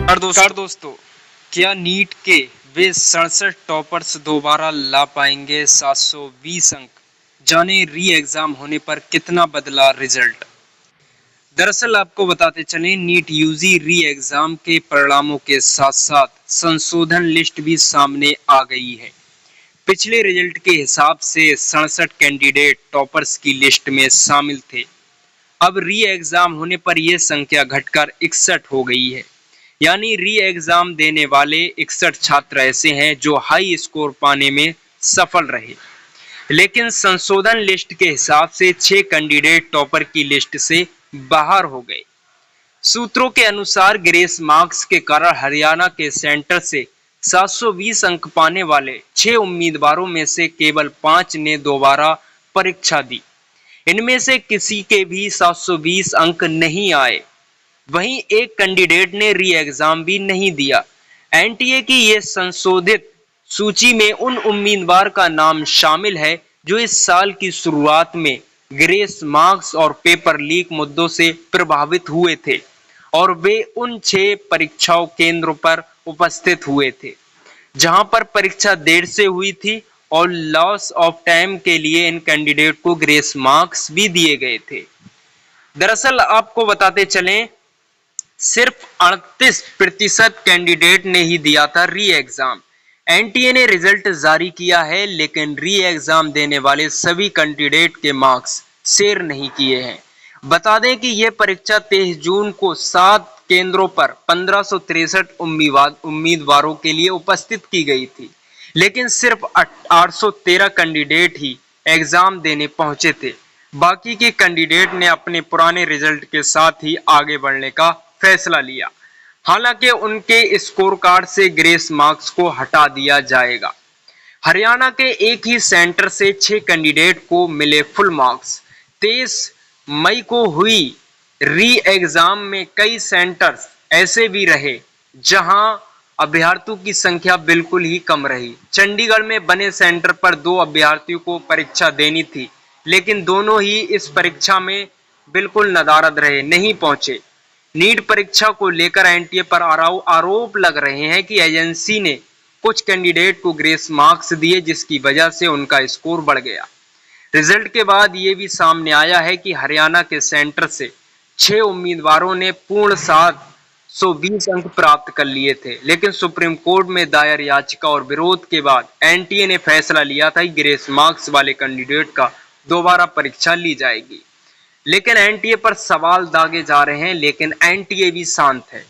नमस्कार दोस्तों, क्या नीट के वे 67 टॉपर्स दोबारा ला पाएंगे 720 अंक? जाने री एग्जाम होने पर कितना बदला रिजल्ट। दरअसल आपको बताते चलें, नीट यूजी री एग्जाम के परिणामों के साथ साथ संशोधन लिस्ट भी सामने आ गई है। पिछले रिजल्ट के हिसाब से 67 कैंडिडेट टॉपर्स की लिस्ट में शामिल थे। अब री एग्जाम होने पर यह संख्या घटकर 61 हो गई है। यानी री एग्जाम देने वाले 61 छात्र ऐसे हैं जो हाई स्कोर पाने में सफल रहे। लेकिन संशोधन लिस्ट के हिसाब से 6 कैंडिडेट टॉपर की लिस्ट से बाहर हो गए। सूत्रों के अनुसार ग्रेस मार्क्स के कारण हरियाणा के सेंटर से 720 अंक पाने वाले 6 उम्मीदवारों में से केवल 5 ने दोबारा परीक्षा दी। इनमें से किसी के भी 720 अंक नहीं आए। वहीं एक कैंडिडेट ने री एग्जाम भी नहीं दिया। एनटीए की यह संशोधित सूची में उन उम्मीदवार का नाम शामिल है जो इस साल की शुरुआत में ग्रेस मार्क्स और पेपर लीक मुद्दों से प्रभावित हुए थे और वे उन 6 परीक्षाओं केंद्रों पर उपस्थित हुए थे जहां पर परीक्षा देर से हुई थी और लॉस ऑफ टाइम के लिए इन कैंडिडेट को ग्रेस मार्क्स भी दिए गए थे। दरअसल आपको बताते चलें, सिर्फ 38% कैंडिडेट ने ही दिया था री एग्जाम। एनटीए ने रिजल्ट जारी किया है, लेकिन री एग्जाम देने वाले सभी कैंडिडेट के मार्क्स शेयर नहीं किए हैं। बता दें कि यह परीक्षा 23 जून को 7 केंद्रों पर 1563 उम्मीदवारों के लिए उपस्थित की गई थी, लेकिन सिर्फ 813 कैंडिडेट ही एग्जाम देने पहुंचे थे। बाकी के कैंडिडेट ने अपने पुराने रिजल्ट के साथ ही आगे बढ़ने का फैसला लिया। हालांकि उनके स्कोर कार्ड से ग्रेस मार्क्स को हटा दिया जाएगा। हरियाणा के एक ही सेंटर से 6 कैंडिडेट को मिले फुल मार्क्स। 23 मई को हुई री एग्जाम में कई सेंटर्स ऐसे भी रहे जहां अभ्यर्थियों की संख्या बिल्कुल ही कम रही। चंडीगढ़ में बने सेंटर पर 2 अभ्यर्थियों को परीक्षा देनी थी, लेकिन दोनों ही इस परीक्षा में बिल्कुल नदारद रहे, नहीं पहुंचे। नीट परीक्षा को लेकर एनटीए पर आरोप लग रहे हैं कि एजेंसी ने कुछ कैंडिडेट को ग्रेस मार्क्स दिए, जिसकी वजह से उनका स्कोर बढ़ गया। रिजल्ट के बाद ये भी सामने आया है कि हरियाणा के सेंटर से 6 उम्मीदवारों ने पूर्ण 720 अंक प्राप्त कर लिए थे, लेकिन सुप्रीम कोर्ट में दायर याचिका और विरोध के बाद एनटीए ने फैसला लिया था कि ग्रेस मार्क्स वाले कैंडिडेट का दोबारा परीक्षा ली जाएगी। लेकिन एनटीए पर सवाल दागे जा रहे हैं, लेकिन एनटीए भी शांत है।